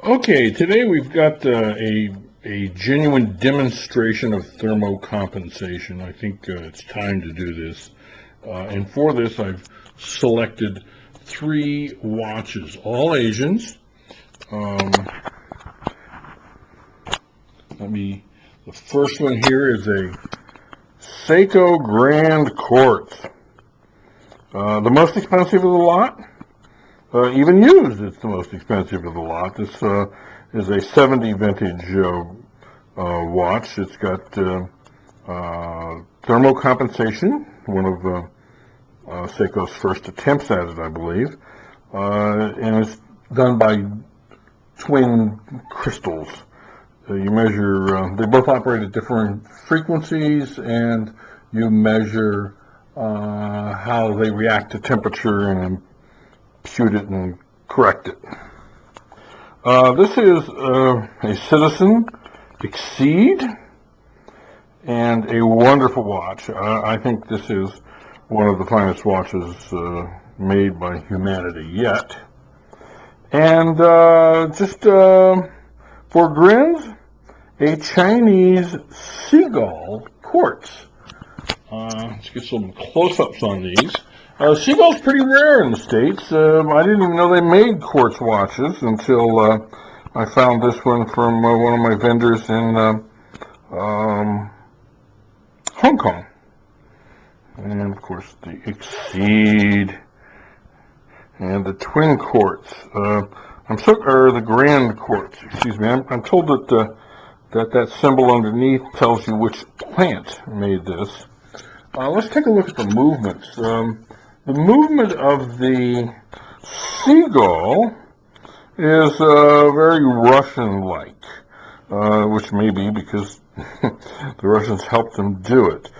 Okay, today we've got a genuine demonstration of thermocompensation. I think it's time to do this. And for this, I've selected three watches, all Asians. The first one here is a Seiko Grand Quartz. The most expensive of the lot. Even used, it's the most expensive of the lot. This is a 70 vintage watch. It's got thermocompensation, one of Seiko's first attempts at it, I believe. And it's done by twin crystals. You measure, they both operate at different frequencies, and you measure how they react to temperature and impute it and correct it. This is a Citizen Exceed, and a wonderful watch. I think this is one of the finest watches made by humanity yet. And just for grins, a Chinese Sea Gull Quartz. Let's get some close-ups on these. Sea Gull's pretty rare in the States. I didn't even know they made quartz watches until I found this one from one of my vendors in Hong Kong. And of course the Exceed and the Twin Quartz. Or the Grand Quartz. Excuse me. I'm told that that symbol underneath tells you which plant made this. Let's take a look at the movements. The movement of the Sea Gull is very Russian-like, which may be because the Russians helped them do it.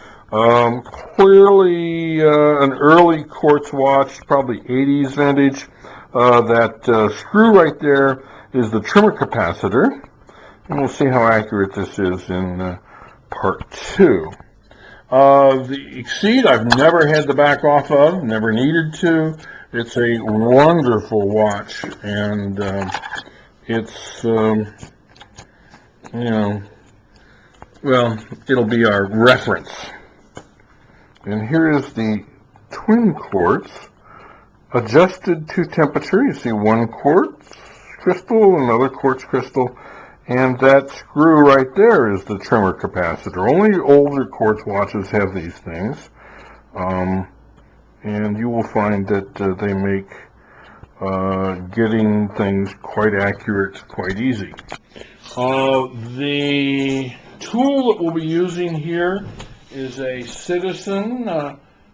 Clearly an early quartz watch, probably 80s vintage. That screw right there is the trimmer capacitor, and we'll see how accurate this is in part 2. The Exceed I've never had to back off of, never needed to. It's a wonderful watch, and it's, well, it'll be our reference. And here is the Twin Quartz, adjusted to temperature. You see one quartz crystal, another quartz crystal, and that screw right there is the trimmer capacitor. Only older quartz watches have these things. And you will find that they make getting things quite accurate quite easy. The tool that we'll be using here is a Citizen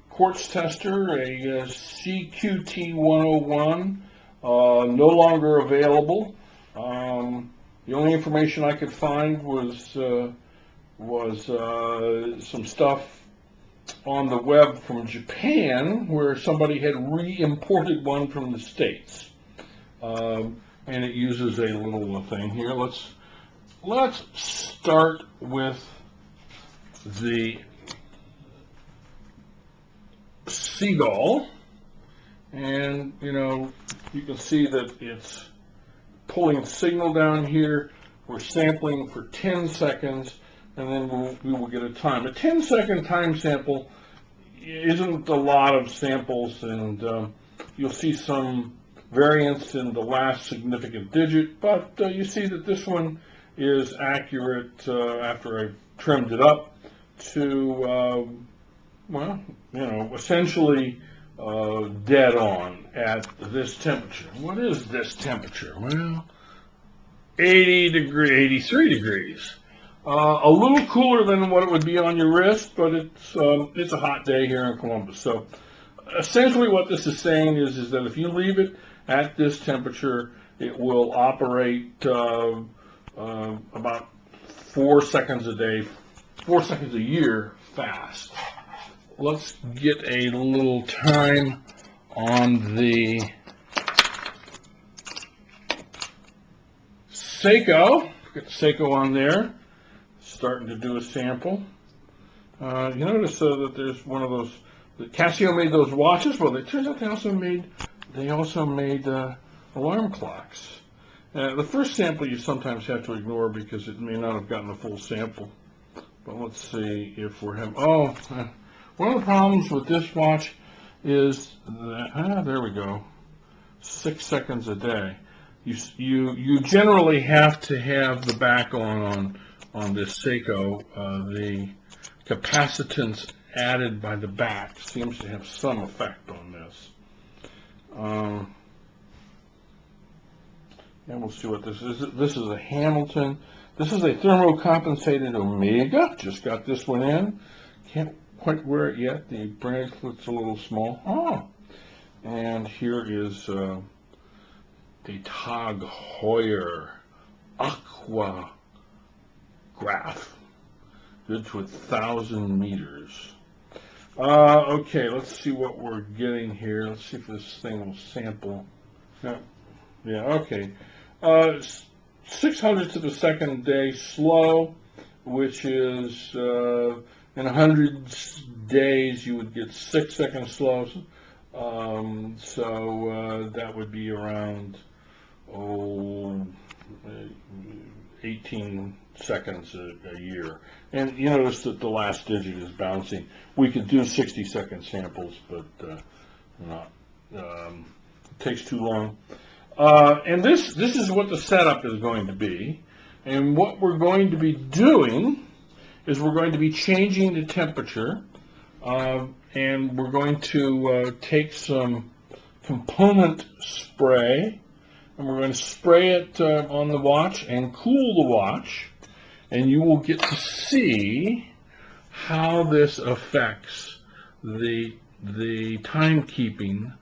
quartz tester, a CQT101, no longer available. The only information I could find was some stuff on the web from Japan, where somebody had re-imported one from the States, and it uses a little thing here. Let's start with the Sea Gull, and you can see that it's pulling signal down here. We're sampling for 10 seconds, and then we will get a time. A 10-second time sample isn't a lot of samples, and you'll see some variance in the last significant digit, but you see that this one is accurate after I've trimmed it up to, essentially dead on at this temperature. What is this temperature? Well, 83 degrees. A little cooler than what it would be on your wrist, but it's a hot day here in Columbus. So essentially what this is saying is that if you leave it at this temperature, it will operate about 4 seconds a day, 4 seconds a year fast. Let's get a little time on the Seiko. Get the Seiko on there. Starting to do a sample. You notice that there's one of those. Casio made those watches. Well, it turns out they also made alarm clocks. The first sample you sometimes have to ignore because it may not have gotten a full sample. But let's see if we're having, one of the problems with this watch is that, there we go, 6 seconds a day. You generally have to have the back on this Seiko. The capacitance added by the back seems to have some effect on this. And we'll see what this is. This is a Hamilton. This is a thermocompensated Omega. Just got this one in. Can't quite wear it yet. The bracelet's a little small. Oh, and here is the Tag Heuer Aqua Graph. Good to 1,000 meters. Okay, let's see what we're getting here. Let's see if this thing will sample. No. Yeah, okay. 600ths of a second a day slow, which is in 100 days you would get 6 seconds slow. So that would be around 18 seconds a year. And you notice that the last digit is bouncing. We could do 60-second samples, but not. It takes too long. And this is what the setup is going to be. And what we're going to be doing is we're going to be changing the temperature. And we're going to take some component spray. And we're going to spray it on the watch and cool the watch. And you will get to see how this affects the timekeeping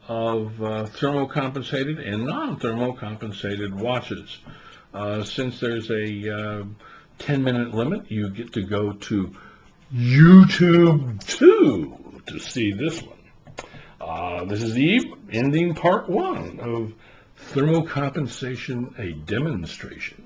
of thermocompensated and non-thermocompensated watches. Since there's a 10-minute limit, you get to go to YouTube 2 to see this one. This is the ending part 1 of Thermocompensation, a demonstration.